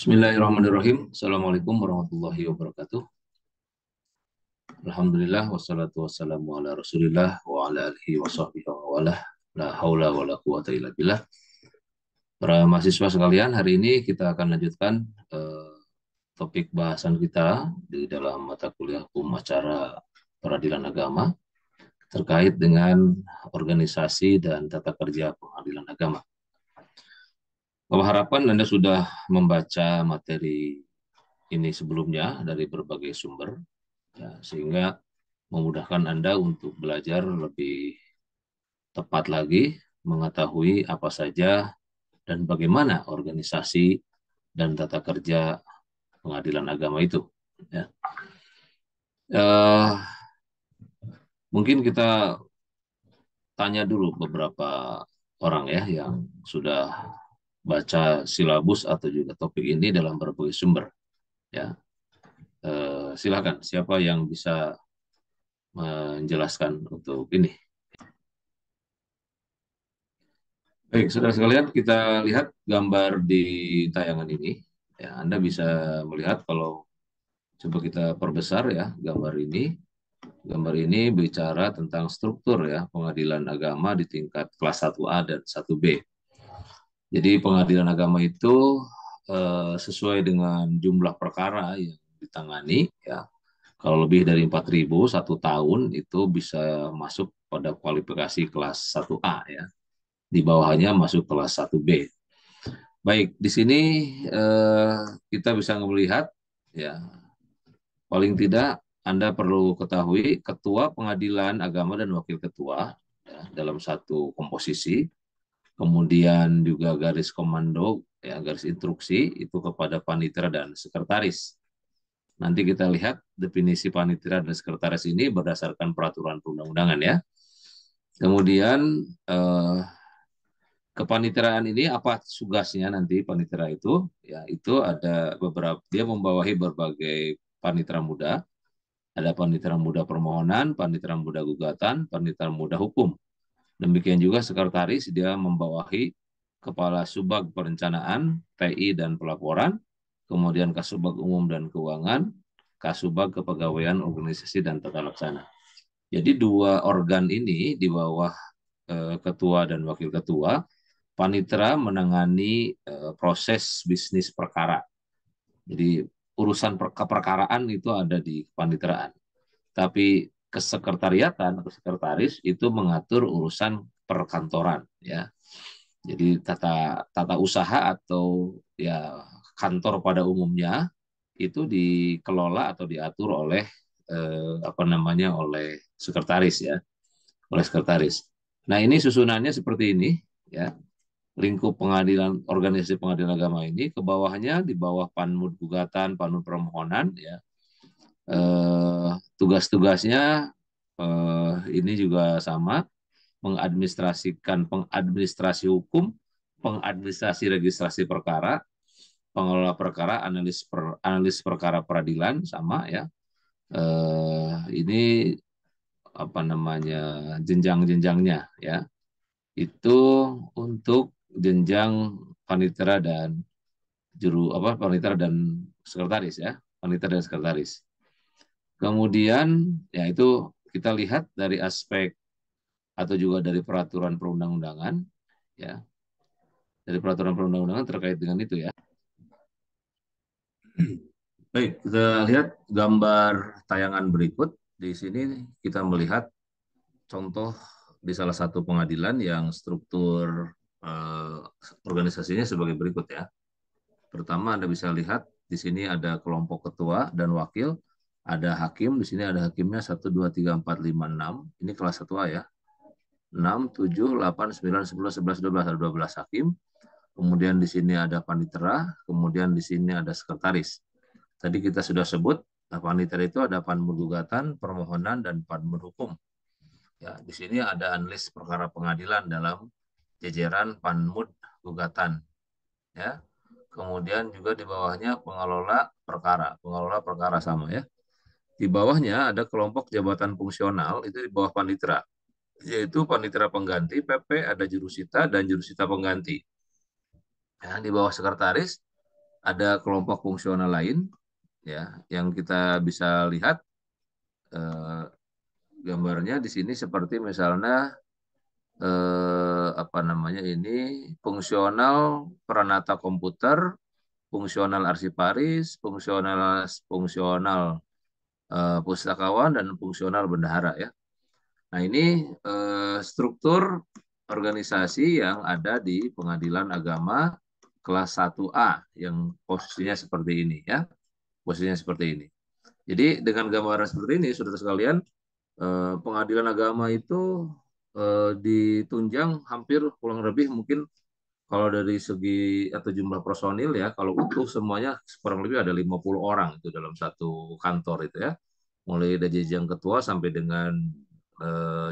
Bismillahirrahmanirrahim. Assalamualaikum warahmatullahi wabarakatuh. Alhamdulillah wassalatu wassalamu ala Rasulillah wa ala alihi wa sahbihi wa walah. La haula wa la quwata illa billah. Para mahasiswa sekalian, hari ini kita akan lanjutkan topik bahasan kita di dalam mata kuliah hukum acara peradilan agama terkait dengan organisasi dan tata kerja pengadilan agama. Bahwa harapan Anda sudah membaca materi ini sebelumnya dari berbagai sumber, ya, sehingga memudahkan Anda untuk belajar lebih tepat lagi, mengetahui apa saja dan bagaimana organisasi dan tata kerja pengadilan agama itu. Ya. Eh, Mungkin kita tanya dulu beberapa orang ya yang sudah baca silabus atau juga topik ini dalam berbagai sumber. Ya, silakan siapa yang bisa menjelaskan untuk ini. Baik, saudara sekalian, kita lihat gambar di tayangan ini. Ya, Anda bisa melihat kalau coba kita perbesar ya gambar ini. Gambar ini bicara tentang struktur ya pengadilan agama di tingkat kelas 1A dan 1B. Jadi pengadilan agama itu sesuai dengan jumlah perkara yang ditangani ya. Kalau lebih dari 4.000 satu tahun itu bisa masuk pada kualifikasi kelas 1A ya. Di bawahnya masuk kelas 1B. Baik, di sini eh, kita bisa melihat ya, paling tidak Anda perlu ketahui ketua pengadilan agama dan wakil ketua ya, dalam satu komposisi, kemudian juga garis komando ya, garis instruksi itu kepada panitera dan sekretaris. Nanti kita lihat definisi panitera dan sekretaris ini berdasarkan peraturan perundang-undangan ya. Kemudian kepaniteraan ini apa tugasnya nanti panitera itu? Ya, itu ada beberapa, dia membawahi berbagai panitera muda. Ada panitera muda permohonan, panitera muda gugatan, panitera muda hukum. Demikian juga sekretaris, dia membawahi kepala subag perencanaan, TI dan pelaporan, kemudian kasubag umum dan keuangan, kasubag kepegawaian organisasi dan tata laksana. Jadi dua organ ini di bawah ketua dan wakil ketua, panitera menangani proses bisnis perkara. Jadi urusan keperkaraan itu ada di paniteraan. Tapi kesekretariatan atau sekretaris itu mengatur urusan perkantoran ya. Jadi tata usaha atau ya kantor pada umumnya itu dikelola atau diatur oleh apa namanya oleh sekretaris ya, oleh sekretaris. Nah, ini susunannya seperti ini ya. Lingkup pengadilan organisasi pengadilan agama ini ke bawahnya di bawah panmud gugatan, panmud permohonan ya. Tugas-tugasnya ini juga sama, mengadministrasikan pengadministrasi hukum, pengadministrasi registrasi perkara, pengelola perkara, analis perkara peradilan sama ya. Ini apa namanya jenjang-jenjangnya ya. Itu untuk jenjang panitera dan panitera dan sekretaris ya, panitera dan sekretaris. Kemudian ya itu kita lihat dari aspek atau juga dari peraturan perundang-undangan ya, dari peraturan perundang-undangan terkait dengan itu ya. Baik, kita lihat gambar tayangan berikut. Di sini kita melihat contoh di salah satu pengadilan yang struktur eh, organisasinya sebagai berikut ya. Pertama Anda bisa lihat di sini ada kelompok ketua dan wakil, ada hakim, di sini ada hakimnya 1, 2, 3, 4, 5, 6. Ini kelas 1A ya. 6, 7, 8, 9, 10, 11, 12, ada 12 hakim. Kemudian di sini ada panitera, kemudian di sini ada sekretaris. Tadi kita sudah sebut, panitera itu ada panmud gugatan, permohonan, dan panmud hukum. Ya, di sini ada analis perkara pengadilan dalam jajaran panmud gugatan. Ya, kemudian juga di bawahnya pengelola perkara sama ya. Di bawahnya ada kelompok jabatan fungsional, itu di bawah panitera, yaitu panitera pengganti, PP, ada jurusita, dan jurusita pengganti. Nah, di bawah sekretaris ada kelompok fungsional lain ya yang kita bisa lihat eh, gambarnya di sini seperti misalnya apa namanya ini fungsional peranata komputer, fungsional arsiparis, fungsional fungsional pustakawan dan fungsional bendahara ya. Nah, ini struktur organisasi yang ada di Pengadilan Agama kelas 1A yang posisinya seperti ini ya. Posisinya seperti ini. Jadi dengan gambaran seperti ini, saudara sekalian, Pengadilan Agama itu ditunjang hampir kurang lebih mungkin kalau dari segi atau jumlah personil ya, kalau utuh semuanya kurang lebih ada 50 orang itu dalam satu kantor itu ya. Mulai dari jenjang ketua sampai dengan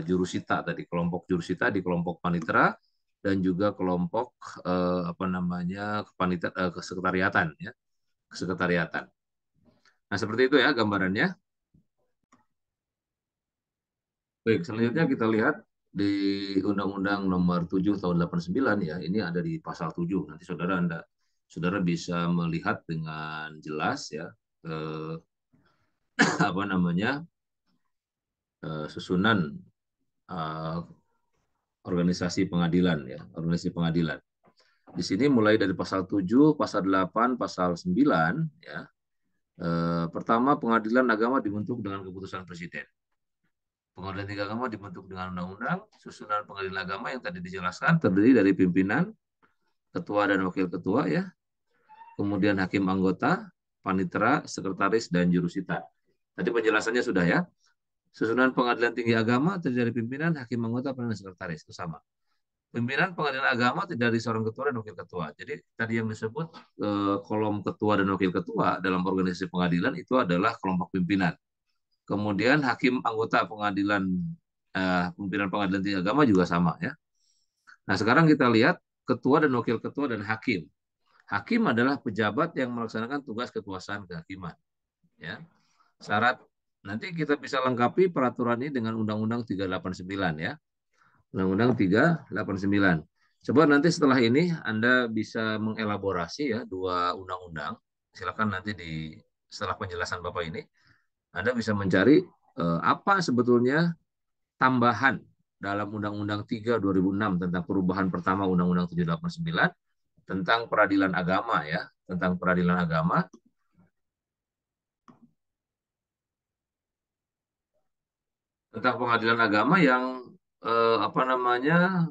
jurusita tadi, kelompok jurusita di kelompok panitera dan juga kelompok apa namanya kesekretariatan ya, kesekretariatan. Nah, seperti itu ya gambarannya. Baik, selanjutnya kita lihat di Undang-Undang Nomor 7 Tahun 89 ya, ini ada di pasal 7. Nanti saudara bisa melihat dengan jelas ya apa namanya susunan eh, organisasi pengadilan ya, organisasi pengadilan. Di sini mulai dari pasal 7, pasal 8, pasal 9 ya. Pertama, pengadilan agama dibentuk dengan keputusan presiden. Pengadilan tinggi agama dibentuk dengan undang-undang. Susunan pengadilan agama yang tadi dijelaskan terdiri dari pimpinan, ketua dan wakil ketua ya, kemudian hakim anggota, panitera, sekretaris dan jurusita. Tadi penjelasannya sudah ya. Susunan pengadilan tinggi agama terdiri dari pimpinan, hakim anggota, panitera, sekretaris itu sama. Pimpinan pengadilan agama tidak dari seorang ketua dan wakil ketua. Jadi tadi yang disebut kolom ketua dan wakil ketua dalam organisasi pengadilan itu adalah kelompok pimpinan. Kemudian hakim anggota pengadilan pimpinan pengadilan tinggi agama juga sama ya. Nah, sekarang kita lihat ketua dan wakil ketua dan hakim. Hakim adalah pejabat yang melaksanakan tugas kekuasaan kehakiman. Ya, syarat nanti kita bisa lengkapi peraturan ini dengan Undang-Undang 389 ya. Undang-Undang 389. Coba nanti setelah ini Anda bisa mengelaborasi ya dua undang-undang. Silakan nanti setelah penjelasan Bapak ini Anda bisa mencari apa sebetulnya tambahan dalam Undang-Undang 3 2006 tentang perubahan pertama Undang-Undang 789 tentang peradilan agama ya, tentang peradilan agama, tentang pengadilan agama yang apa namanya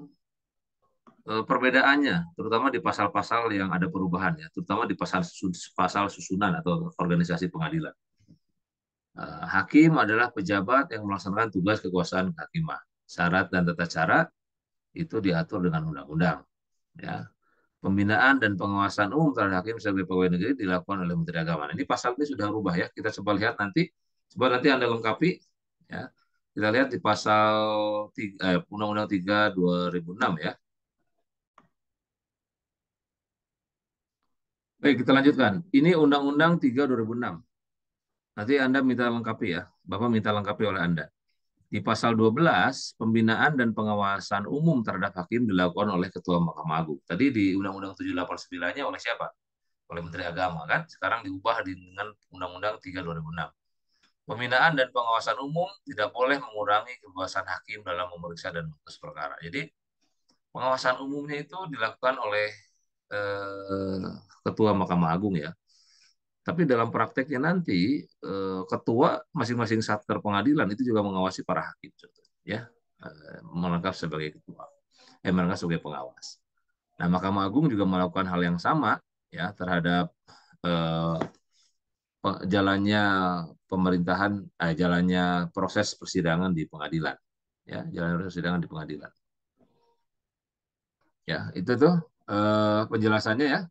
perbedaannya, terutama di pasal-pasal yang ada perubahan ya, terutama di pasal susunan atau organisasi pengadilan. Hakim adalah pejabat yang melaksanakan tugas kekuasaan kehakiman. Syarat dan tata cara itu diatur dengan undang-undang. Ya. Pembinaan dan pengawasan umum terhadap hakim sebagai pegawai negeri dilakukan oleh Menteri Agama. Nah, ini pasal ini sudah berubah ya. Kita coba lihat nanti. Coba nanti Anda lengkapi. Ya. Kita lihat di pasal Undang-Undang 3 2006 ya. Baik, kita lanjutkan. Ini Undang-Undang 3 2006. Nanti Anda minta lengkapi ya. Bapak minta lengkapi oleh Anda. Di pasal 12, pembinaan dan pengawasan umum terhadap hakim dilakukan oleh Ketua Mahkamah Agung. Tadi di Undang-Undang 789-nya oleh siapa? Oleh Menteri Agama kan? Sekarang diubah dengan Undang-Undang 3 2006. Pembinaan dan pengawasan umum tidak boleh mengurangi kebebasan hakim dalam memeriksa dan memutus perkara. Jadi pengawasan umumnya itu dilakukan oleh Ketua Mahkamah Agung ya. Tapi dalam prakteknya nanti ketua masing-masing satker pengadilan itu juga mengawasi para hakim, ya, melengkap sebagai ketua, melengkap sebagai pengawas. Nah, Mahkamah Agung juga melakukan hal yang sama ya terhadap jalannya pemerintahan, jalannya proses persidangan di pengadilan, ya, jalannya persidangan di pengadilan. Ya, itu tuh penjelasannya ya.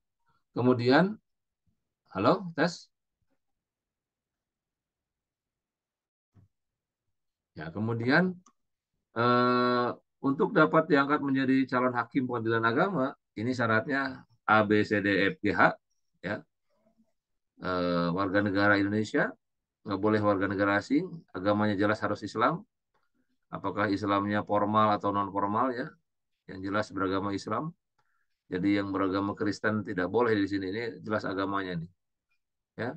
Kemudian, halo, tes. Ya, kemudian untuk dapat diangkat menjadi calon hakim pengadilan agama, ini syaratnya A, B, C, D, F, G, H, ya, warga negara Indonesia, nggak boleh warga negara asing, agamanya jelas harus Islam, apakah Islamnya formal atau non formal ya, yang jelas beragama Islam, Jadi yang beragama Kristen tidak boleh di sini. Ini jelas agamanya nih. Ya,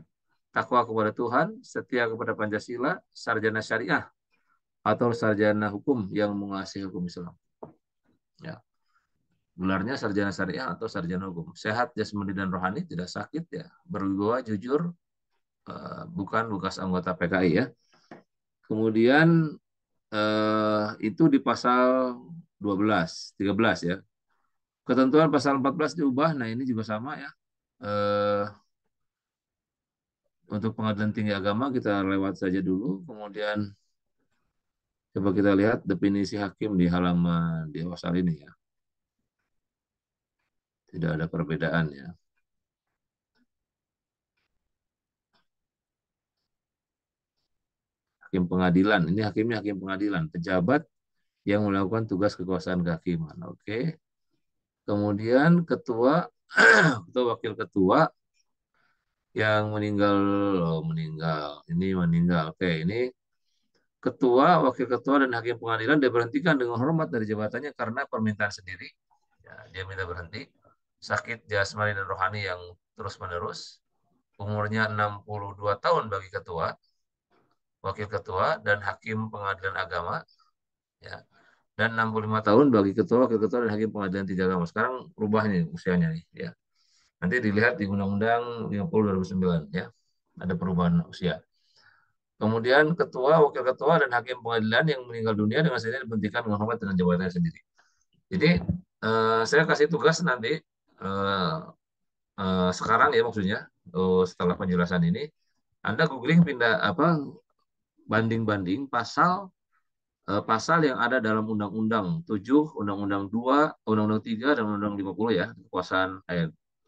takwa kepada Tuhan, setia kepada Pancasila, sarjana syariah atau sarjana hukum yang menguasai hukum Islam. Ya, gelarnya sarjana syariah atau sarjana hukum. Sehat jasmani dan rohani, tidak sakit ya, berwibawa, jujur, bukan bekas anggota PKI ya. Kemudian itu di pasal 12, 13 ya. Ketentuan pasal 14 diubah. Nah, ini juga sama ya. Eh, untuk pengadilan tinggi agama kita lewat saja dulu. Kemudian coba kita lihat definisi hakim di halaman di pasal ini ya. Tidak ada perbedaan ya. Hakim pengadilan, ini hakimnya hakim pengadilan, pejabat yang melakukan tugas kekuasaan kehakiman. Oke. Kemudian ketua atau wakil ketua yang meninggal, oh, meninggal. Ini meninggal. Oke, ini ketua, wakil ketua dan hakim pengadilan diberhentikan dengan hormat dari jabatannya karena permintaan sendiri. Ya, dia minta berhenti. Sakit jasmani dan rohani yang terus-menerus. Umurnya 62 tahun bagi ketua, wakil ketua dan hakim pengadilan agama, ya. Dan 65 tahun bagi ketua, wakil ketua dan hakim pengadilan tinggi agama. Sekarang rubah nih usianya nih, ya. Nanti dilihat di Undang-Undang 50 2009 ya. Ada perubahan usia. Kemudian ketua, wakil ketua dan hakim pengadilan yang meninggal dunia dengan sendirinya diberhentikan dengan hormat dengan jabatannya sendiri. Jadi saya kasih tugas nanti sekarang ya maksudnya setelah penjelasan ini Anda googling pindah apa banding-banding pasal yang ada dalam Undang-Undang 7, Undang-Undang 2, Undang-Undang 3, dan Undang-Undang 50 ya, kekuasaan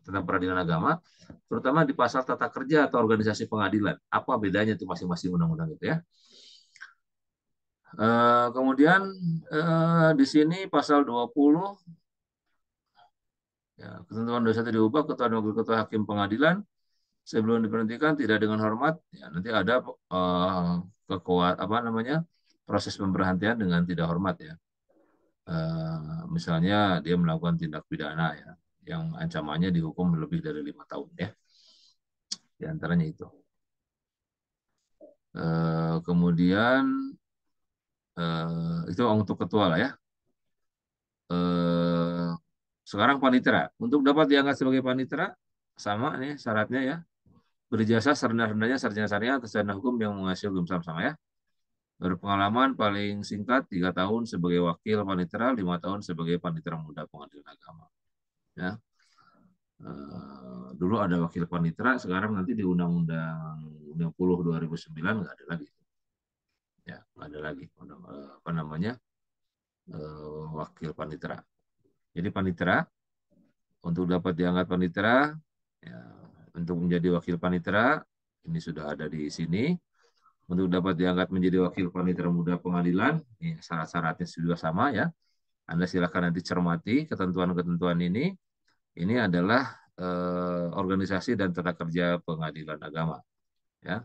tentang peradilan agama, terutama di pasal tata kerja atau organisasi pengadilan. Apa bedanya itu masing-masing undang-undang itu ya. Kemudian di sini pasal 20, ya, ketentuan 21 diubah, ketua dan wakil ketua hakim pengadilan sebelum diberhentikan tidak dengan hormat, ya, nanti ada kekuat apa namanya proses pemberhentian dengan tidak hormat ya. Misalnya dia melakukan tindak pidana ya, yang ancamannya dihukum lebih dari 5 tahun ya, di antaranya itu. Kemudian itu untuk ketua lah ya. Eh, Sekarang panitera. Untuk dapat diangkat sebagai panitera, sama nih syaratnya ya. Berjasa serendah-rendahnya sarjana syariah atau sarjana hukum yang menguasai hukum sama-sama ya. Berpengalaman paling singkat 3 tahun sebagai wakil panitera, 5 tahun sebagai panitera muda pengadilan agama. Ya. Dulu ada wakil panitera, sekarang nanti di Undang-Undang 60 2009 nggak ada lagi. Ya, nggak ada lagi. Apa namanya? Wakil panitera. Jadi panitera untuk dapat diangkat panitera, ya, untuk menjadi wakil panitera ini sudah ada di sini. Untuk dapat diangkat menjadi wakil panitera muda pengadilan, ini syarat-syaratnya sudah sama ya. Anda silakan nanti cermati ketentuan-ketentuan ini. Ini adalah organisasi dan tata kerja pengadilan agama. Ya.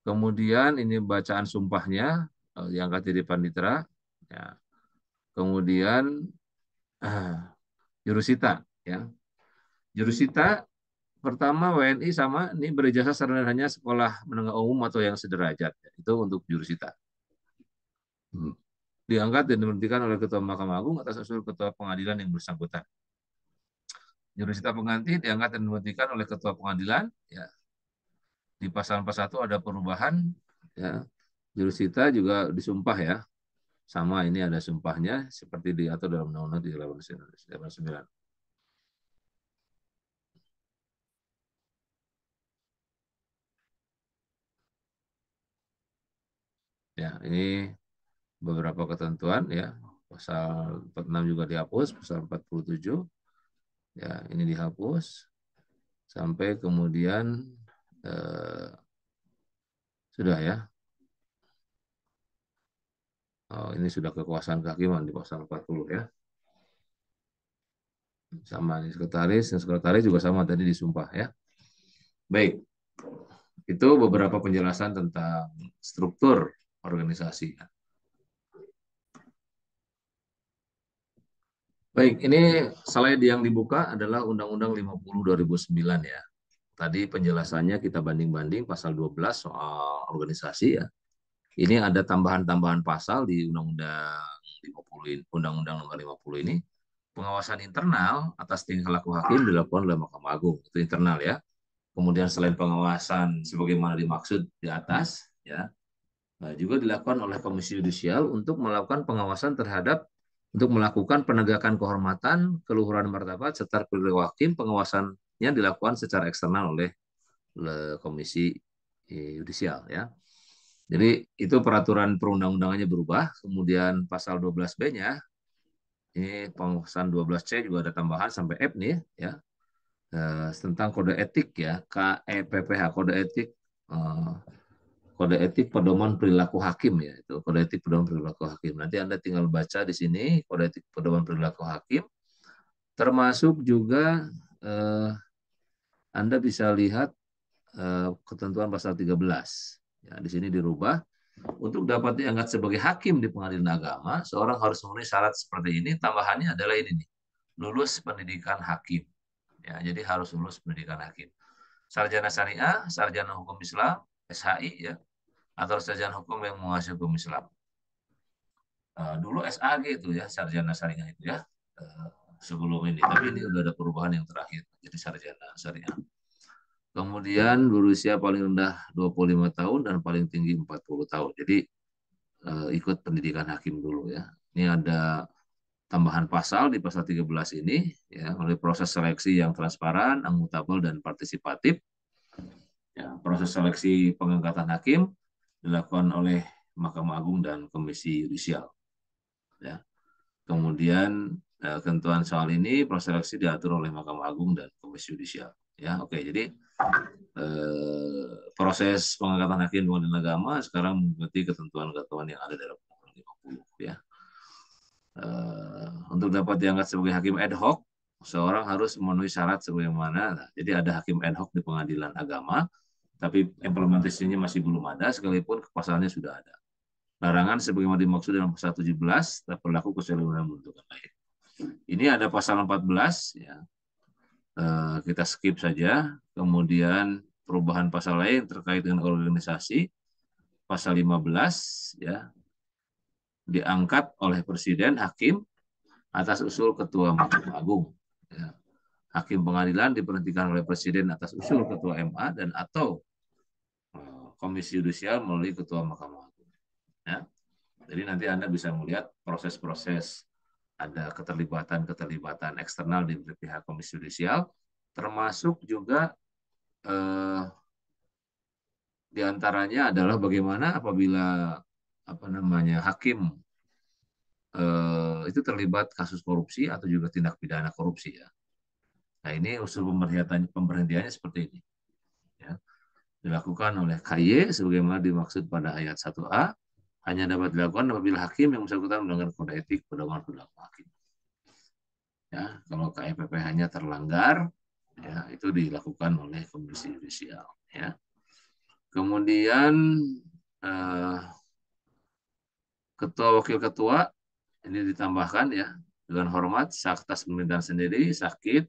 Kemudian ini bacaan sumpahnya yang akan jadi panitera. Ya. Kemudian jurusita. Ya. Jurusita pertama WNI sama ini berijazah sarjana sekolah menengah umum atau yang sederajat. Itu untuk jurusita. Diangkat dan diberhentikan oleh Ketua Mahkamah Agung atas usul Ketua Pengadilan yang bersangkutan. Jurusita pengganti diangkat dan diberhentikan oleh Ketua Pengadilan. Ya. Di pasal 41 ada perubahan. Ya. Jurusita juga disumpah ya. Sama ini ada sumpahnya seperti diatur dalam Undang-Undang 389. Ya, ini beberapa ketentuan ya. Pasal 46 juga dihapus, pasal 47 ya ini dihapus sampai kemudian eh, sudah ya. Oh, ini sudah kekuasaan kehakiman di pasal 40 ya. Sama ini sekretaris, dan sekretaris juga sama tadi disumpah ya. Baik, itu beberapa penjelasan tentang struktur organisasi. Baik, ini slide yang dibuka adalah Undang-Undang 50 2009 ya. Tadi penjelasannya kita banding-banding pasal 12 soal organisasi ya. Ini ada tambahan-tambahan pasal di Undang-Undang 50 Undang-Undang Nomor 50 ini. Pengawasan internal atas tingkah laku hakim dilakukan oleh Mahkamah Agung. Itu internal ya. Kemudian selain pengawasan sebagaimana dimaksud di atas ya, nah, juga dilakukan oleh Komisi Yudisial untuk melakukan pengawasan terhadap untuk melakukan penegakan kehormatan, keluhuran martabat serta perilaku hakim. Pengawasannya dilakukan secara eksternal oleh Komisi Yudisial ya. Jadi itu peraturan perundang-undangannya berubah. Kemudian pasal 12B-nya ini pengawasan 12C juga ada tambahan sampai F nih ya. Tentang kode etik ya, KEPPH, eh, kode etik pedoman perilaku hakim ya, itu kode etik pedoman perilaku hakim. Nanti Anda tinggal baca di sini kode etik pedoman perilaku hakim, termasuk juga Anda bisa lihat ketentuan pasal 13. Ya, di sini dirubah. Untuk dapat diangkat sebagai hakim di pengadilan agama, seorang harus memenuhi syarat seperti ini. Tambahannya adalah ini nih, lulus pendidikan hakim. Ya, jadi harus lulus pendidikan hakim. Sarjana syariah, sarjana hukum Islam, SHI ya, atau sarjana hukum yang menguasai hukum Islam. Dulu SAG itu ya, sarjana syariah itu ya, sebelum ini. Tapi ini udah ada perubahan yang terakhir, jadi sarjana syariah. Kemudian berusia paling rendah 25 tahun dan paling tinggi 40 tahun. Jadi ikut pendidikan hakim dulu ya. Ini ada tambahan pasal di pasal 13 ini ya, melalui proses seleksi yang transparan, akuntabel dan partisipatif. Ya, proses seleksi pengangkatan hakim dilakukan oleh Mahkamah Agung dan Komisi Yudisial. Ya. Kemudian ketentuan soal ini proses seleksi diatur oleh Mahkamah Agung dan Komisi Yudisial. Ya, oke. Jadi proses pengangkatan hakim di pengadilan agama sekarang mengikuti ketentuan-ketentuan yang ada dalam Undang-Undang 50 ya. Untuk dapat diangkat sebagai hakim ad hoc, seorang harus memenuhi syarat sebagaimana. Nah, jadi ada hakim ad hoc di pengadilan agama, tapi implementasinya masih belum ada, sekalipun pasalnya sudah ada. Larangan sebagaimana dimaksud dalam pasal 17 tak berlaku kecuali dalam bentukan lain. Ini ada pasal 14 ya. Kita skip saja. Kemudian perubahan pasal lain terkait dengan organisasi, pasal 15 ya, diangkat oleh presiden hakim atas usul ketua Mahkamah Agung. Ya. Hakim pengadilan diberhentikan oleh presiden atas usul ketua MA dan atau Komisi Yudisial melalui ketua Mahkamah Agung. Ya. Jadi nanti Anda bisa melihat proses-proses ada keterlibatan eksternal di pihak Komisi Yudisial, termasuk juga diantaranya adalah bagaimana apabila apa namanya hakim itu terlibat kasus korupsi atau juga tindak pidana korupsi ya. Nah ini usul pemberhentiannya seperti ini. Ya. Dilakukan oleh KY sebagaimana dimaksud pada ayat 1A hanya dapat dilakukan apabila hakim yang bersangkutan melanggar kode etik pedoman perilaku hakim. Ya, kalau KEPPH-nya terlanggar, ya itu dilakukan oleh Komisi Yudisial. Ya. Kemudian eh, ketua wakil ketua ini ditambahkan ya dengan hormat atas pemerintahan sendiri sakit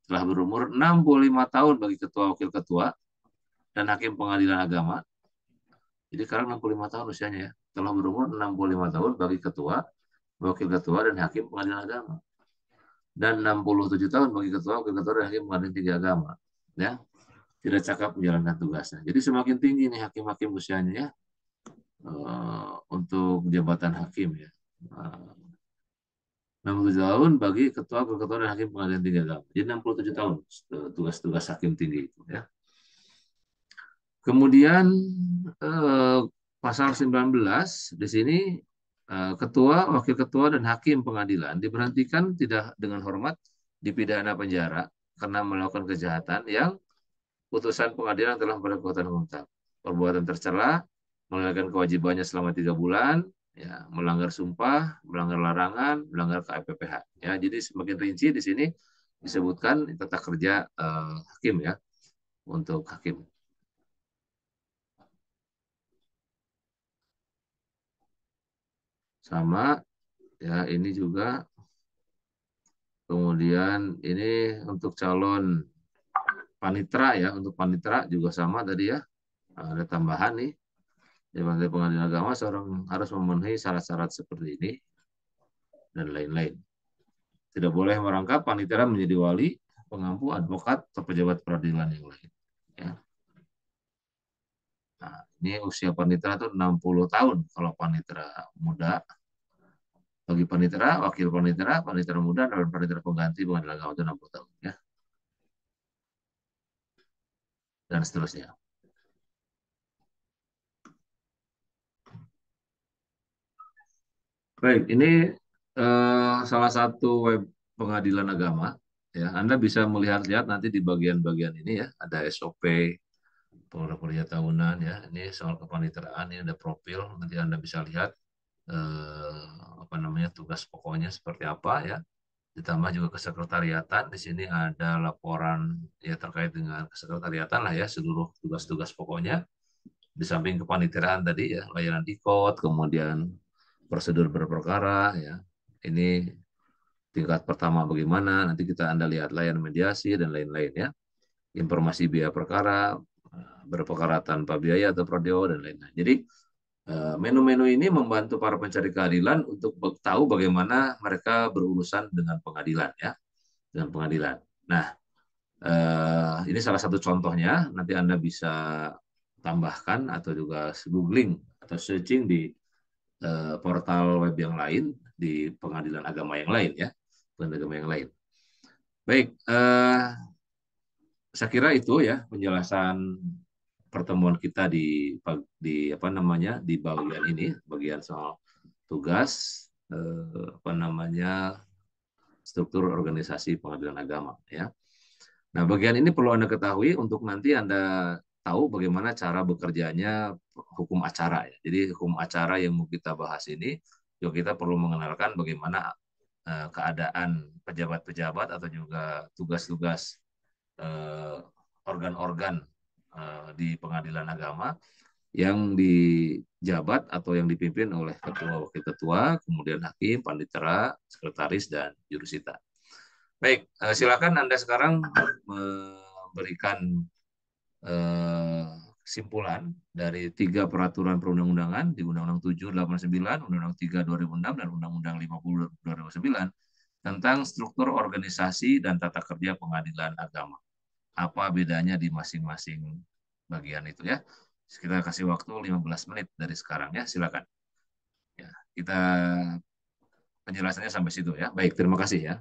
telah berumur 65 tahun bagi ketua wakil ketua dan hakim pengadilan agama. Jadi sekarang 65 tahun usianya ya. Telah berumur 65 tahun bagi ketua, wakil ketua dan hakim pengadilan agama. Dan 67 tahun bagi ketua, wakil ketua dan hakim pengadilan tinggi agama. Ya, tidak cakap menjalankan tugasnya. Jadi semakin tinggi nih hakim-hakim usianya ya untuk jabatan hakim ya. 67 tahun bagi ketua, wakil ketua dan hakim pengadilan tinggi agama. Jadi 67 tahun tugas-tugas hakim tinggi itu ya. Kemudian eh, pasal 19 di sini ketua, wakil ketua dan hakim pengadilan diberhentikan tidak dengan hormat dipidana penjara karena melakukan kejahatan yang putusan pengadilan telah berkekuatan hukum tetap. Perbuatan tercela, melalaikan kewajibannya selama 3 bulan, ya, melanggar sumpah, melanggar larangan, melanggar KPPH. Ya, jadi semakin rinci di sini disebutkan tata kerja hakim ya untuk hakim. Sama ya ini juga Kemudian ini untuk calon panitra ya, untuk panitra juga sama tadi ya. Ada tambahan nih, di pengadilan agama seorang harus memenuhi syarat-syarat seperti ini dan lain-lain. Tidak boleh merangkap panitera menjadi wali, pengampu, advokat, atau pejabat peradilan yang lain. Ya. Nah, ini usia panitera itu 60 tahun kalau panitera muda. Bagi panitera, wakil panitera, panitera muda, dan panitera pengganti pengadilan agama itu 60 tahun. Ya. Dan seterusnya. Baik, ini salah satu web pengadilan agama. Ya, Anda bisa melihat-lihat nanti di bagian-bagian ini ya, ada SOP, pengelola kerja tahunan ya. Ini soal kepaniteraan, ini ada profil, nanti Anda bisa lihat eh, apa namanya tugas pokoknya seperti apa ya. Ditambah juga kesekretariatan. Di sini ada laporan ya terkait dengan kesekretariatan lah ya, seluruh tugas-tugas pokoknya. Di samping kepaniteraan tadi ya, layanan ikut, kemudian prosedur berperkara ya. Ini tingkat pertama bagaimana, nanti kita Anda lihat layanan mediasi dan lain-lain ya. Informasi biaya perkara, berperkara tanpa biaya atau prodeo dan lain-lain. Jadi menu-menu ini membantu para pencari keadilan untuk tahu bagaimana mereka berurusan dengan pengadilan ya, dengan pengadilan. Nah, ini salah satu contohnya. Nanti Anda bisa tambahkan atau juga googling atau searching di portal web yang lain di pengadilan agama yang lain ya, pengadilan agama yang lain. Baik, saya kira itu ya penjelasan pertemuan kita di apa namanya di bagian ini, bagian soal tugas apa namanya struktur organisasi pengadilan agama ya. Nah, bagian ini perlu Anda ketahui untuk nanti Anda tahu bagaimana cara bekerjanya hukum acara ya. Jadi hukum acara yang mau kita bahas ini juga kita perlu mengenalkan bagaimana keadaan pejabat-pejabat atau juga tugas-tugas organ-organ di pengadilan agama yang dijabat atau yang dipimpin oleh ketua, wakil ketua, kemudian hakim, panitera, sekretaris, dan jurusita. Baik, silakan Anda sekarang memberikan kesimpulan dari tiga peraturan perundang-undangan di Undang-Undang 789, Undang-Undang 3 2006, dan Undang-Undang 50 2009 tentang struktur organisasi dan tata kerja pengadilan agama. Apa bedanya di masing-masing bagian itu ya. Kita kasih waktu 15 menit dari sekarang ya, silakan. Ya, kita penjelasannya sampai situ ya. Baik, terima kasih ya.